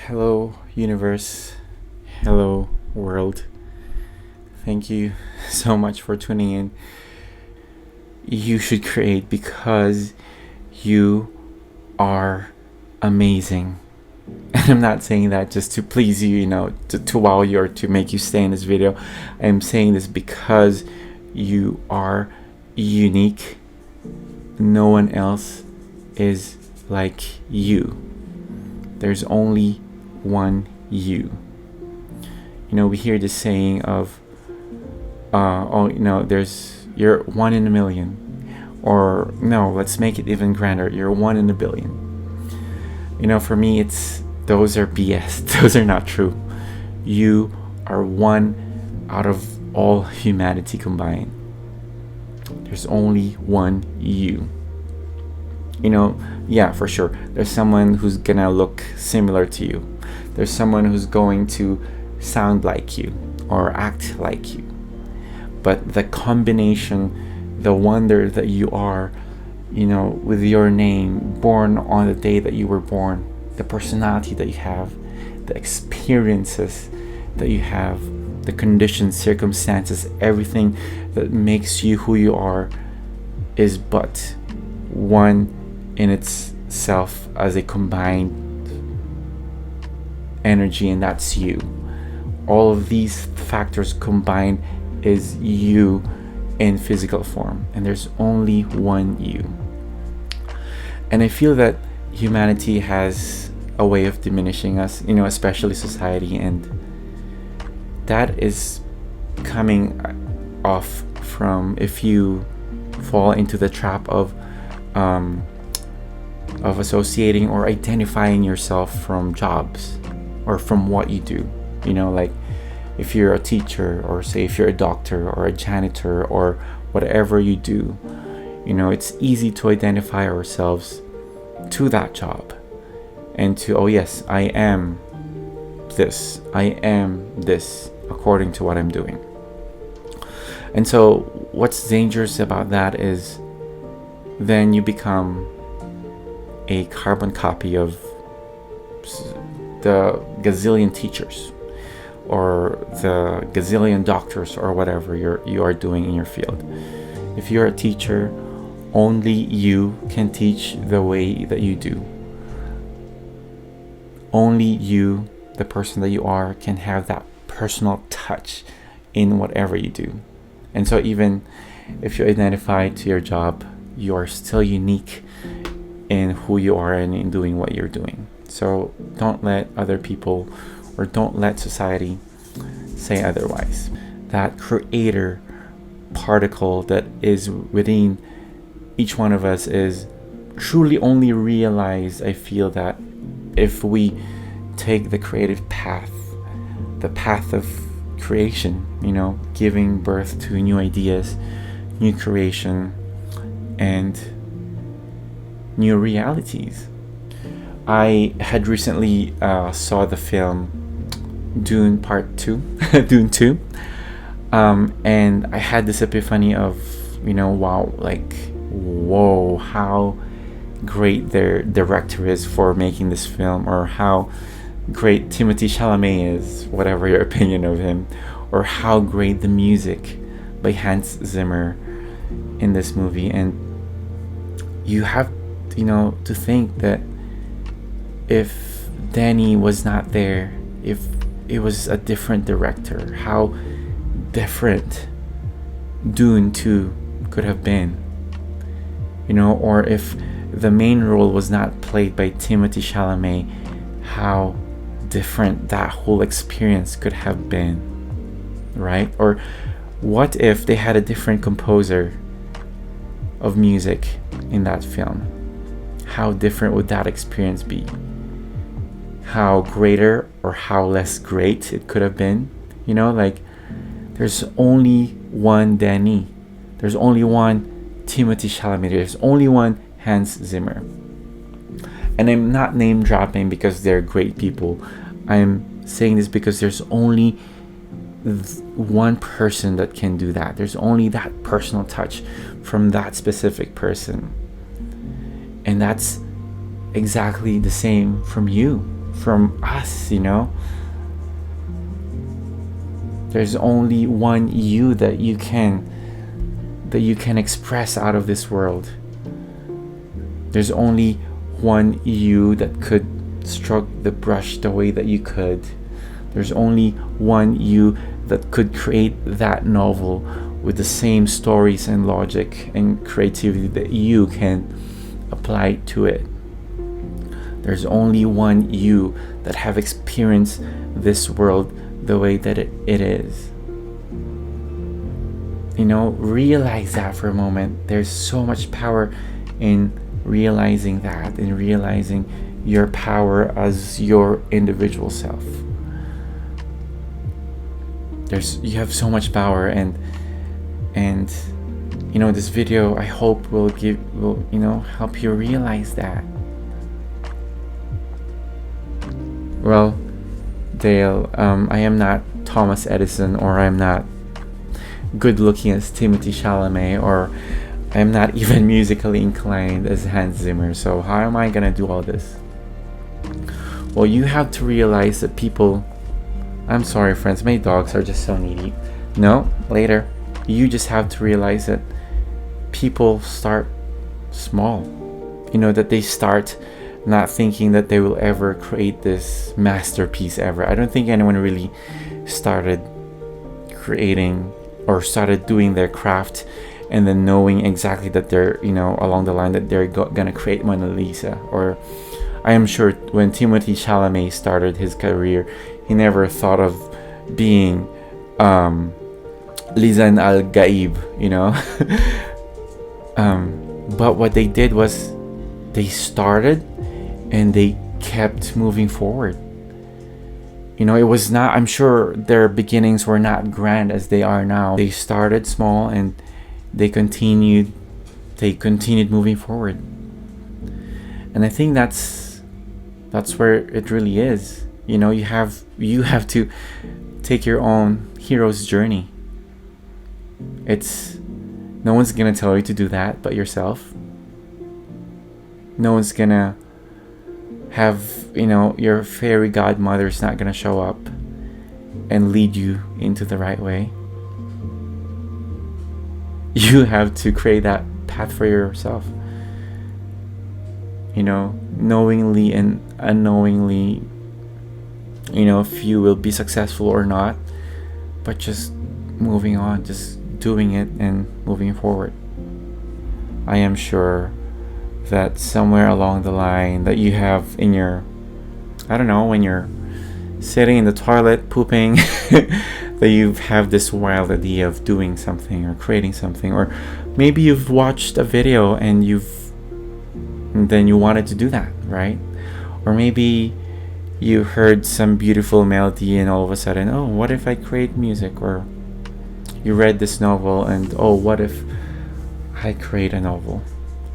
Hello, universe. Hello, world. Thank you so much for tuning in. You should create because you are amazing. And I'm not saying that just to please you, to wow you or to make you stay in this video. I'm saying this because you are unique. No one else is like you. There's only one you. We hear this saying of, you're one in a million. Or, no, let's make it even grander. You're one in a billion. For me, those are BS. Those are not true. You are one out of all humanity combined. There's only one you. Yeah, for sure. There's someone who's gonna look similar to you. There's someone who's going to sound like you or act like you. But the combination, the wonder that you are, with your name, born on the day that you were born, the personality that you have, the experiences that you have, the conditions, circumstances, everything that makes you who you are is but one in itself as a combined energy, and that's you. All of these factors combined is you in physical form, and there's only one you. And I feel that humanity has a way of diminishing us, especially society, and that is coming off from if you fall into the trap of associating or identifying yourself from jobs or from what you do. Like if you're a teacher, or say if you're a doctor or a janitor or whatever you do, it's easy to identify ourselves to that job and to, oh yes, I am this according to what I'm doing. And so what's dangerous about that is then you become a carbon copy of the gazillion teachers or the gazillion doctors or whatever you are doing in your field. If you're a teacher, only you can teach the way that you do. Only you, the person that you are, can have that personal touch in whatever you do. And so even if you identify to your job, you are still unique in who you are and in doing what you're doing. So don't let other people or don't let society say otherwise. That creator particle that is within each one of us is truly only realized, I feel, that if we take the creative path, the path of creation, giving birth to new ideas, new creation, and new realities. I had recently saw the film Dune Part 2, Dune 2, and I had this epiphany of, wow, whoa, how great their director is for making this film, or how great Timothée Chalamet is, whatever your opinion of him, or how great the music by Hans Zimmer in this movie. And you have to think that if Danny was not there, if it was a different director, how different Dune 2 could have been, or if the main role was not played by Timothée Chalamet, how different that whole experience could have been, right? Or what if they had a different composer of music in that film? How different would that experience be? How greater or how less great it could have been? There's only one Danny. There's only one Timothée Chalamet. There's only one Hans Zimmer. And I'm not name dropping because they're great people. I'm saying this because there's only one person that can do that. There's only that personal touch from that specific person. And that's exactly the same from you. from us, you know. There's only one you that you can express out of this world. There's only one you that could stroke the brush the way that you could. There's only one you that could create that novel with the same stories and logic and creativity that you can apply to it. There's only one you that have experienced this world the way that it is. You know, realize that for a moment. There's so much power in realizing that, in realizing your power as your individual self. You have so much power, and you know, this video I hope will help you realize that. Well, Dale, I am not Thomas Edison, or I'm not good looking as Timothée Chalamet, or I'm not even musically inclined as Hans Zimmer. So how am I gonna do all this? Well, you have to realize that people, I'm sorry friends, my dogs are just so needy. No, later. You just have to realize that people start small. You know, that they start not thinking that they will ever create this masterpiece ever. I don't think anyone really started creating or started doing their craft and then knowing exactly that they're, you know, along the line that they're gonna create Mona Lisa. Or I am sure when Timothée Chalamet started his career, he never thought of being Lizan Al Gaib, you know. But what they did was they started and they kept moving forward. You know, it was not, I'm sure their beginnings were not grand as they are now. They started small and they continued moving forward. And I think that's where it really is. You know, you have to take your own hero's journey. No one's gonna tell you to do that but yourself. No one's gonna have, you know, your fairy godmother's not gonna show up and lead you into the right way. You have to create that path for yourself. You know, knowingly and unknowingly, you know, if you will be successful or not, but just moving on, just doing it and moving forward. I am sure that somewhere along the line that you have in your, I don't know, when you're sitting in the toilet pooping, that you have this wild idea of doing something or creating something, or maybe you've watched a video and then you wanted to do that, right? Or maybe you heard some beautiful melody and all of a sudden, oh, what if I create music? Or you read this novel and, oh, what if I create a novel?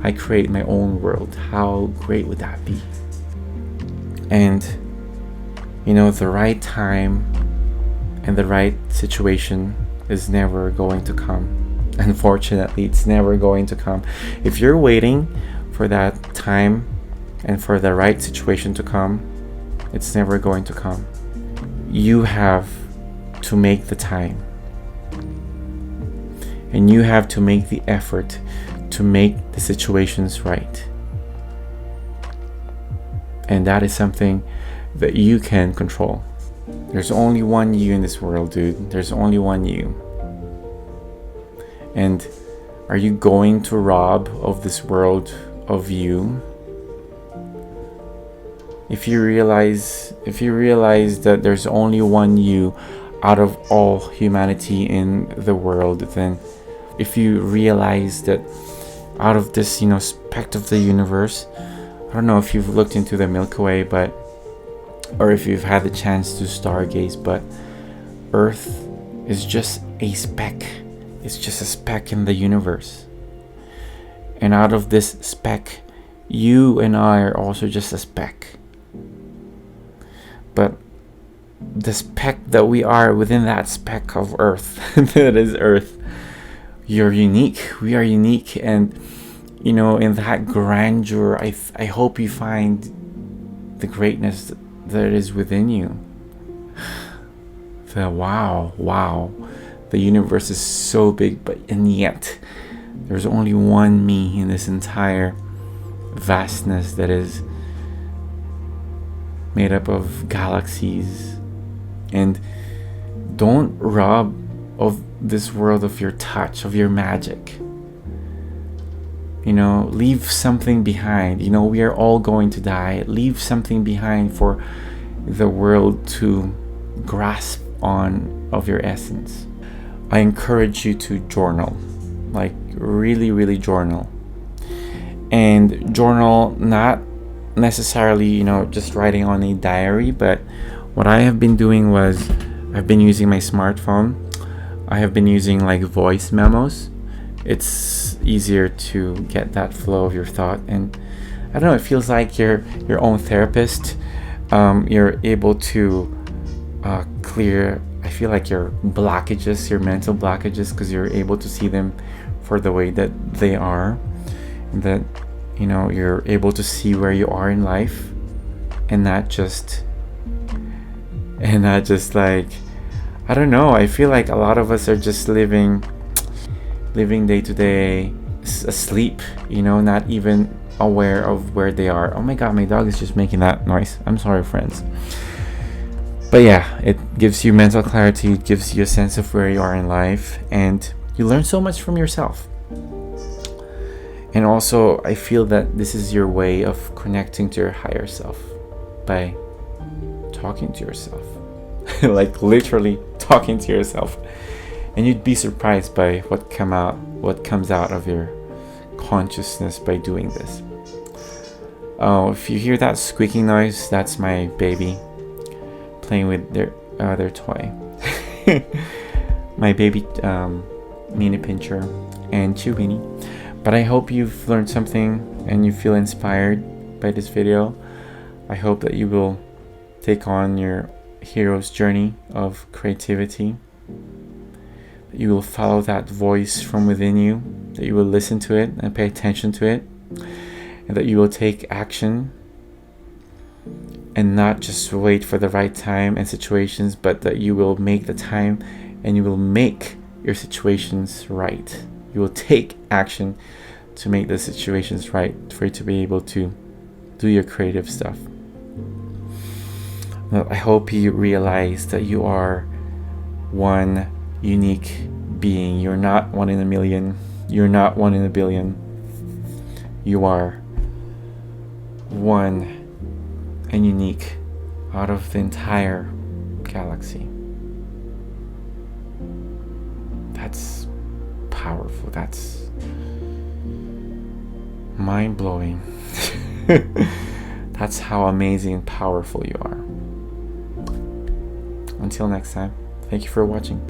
I create my own world. How great would that be? And, you know, the right time and the right situation is never going to come. Unfortunately, it's never going to come. If you're waiting for that time and for the right situation to come, it's never going to come. You have to make the time. And you have to make the effort to make the situations right. And that is something that you can control. There's only one you in this world, dude. There's only one you. And are you going to rob of this world of you? If you realize that there's only one you out of all humanity in the world, then if you realize that out of this, you know, speck of the universe, I don't know if you've looked into the Milky Way, or if you've had the chance to stargaze, but Earth is just a speck. It's just a speck in the universe. And out of this speck, you and I are also just a speck. But the speck that we are within that speck of Earth, that is Earth, you're unique. We are unique. And, you know, in that grandeur, I hope you find the greatness that is within you. Wow. The universe is so big, and yet there's only one me in this entire vastness that is made up of galaxies. And don't rob of this world of your touch, of your magic. Leave something behind. We are all going to die. Leave something behind for the world to grasp on of your essence. I encourage you to journal, like really, really journal. And journal not necessarily, just writing on a diary, but what I have been doing was I've been using my smartphone. I have been using like voice memos. It's easier to get that flow of your thought, and I don't know, it feels like you're your own therapist. You're able to clear, I feel like your blockages, your mental blockages, because you're able to see them for the way that they are, and that you're able to see where you are in life, and not just like, I don't know, I feel like a lot of us are just living day to day, asleep, not even aware of where they are. Oh my god, my dog is just making that noise. I'm sorry, friends. But yeah, it gives you mental clarity, it gives you a sense of where you are in life, and you learn so much from yourself. And also, I feel that this is your way of connecting to your higher self by talking to yourself. Like literally talking to yourself. And you'd be surprised by what comes out of your consciousness by doing this. Oh, if you hear that squeaking noise, that's my baby playing with their toy. My baby Mini Pincher and Chewini. But I hope you've learned something and you feel inspired by this video. I hope that you will take on your hero's journey of creativity. That you will follow that voice from within you, that you will listen to it and pay attention to it, and that you will take action and not just wait for the right time and situations, but that you will make the time and you will make your situations right. You will take action to make the situations right for you to be able to do your creative stuff. Well, I hope you realize that you are one unique being. You're not one in a million. You're not one in a billion. You are one and unique out of the entire galaxy. That's powerful. That's mind-blowing. That's how amazing and powerful you are. Until next time, thank you for watching.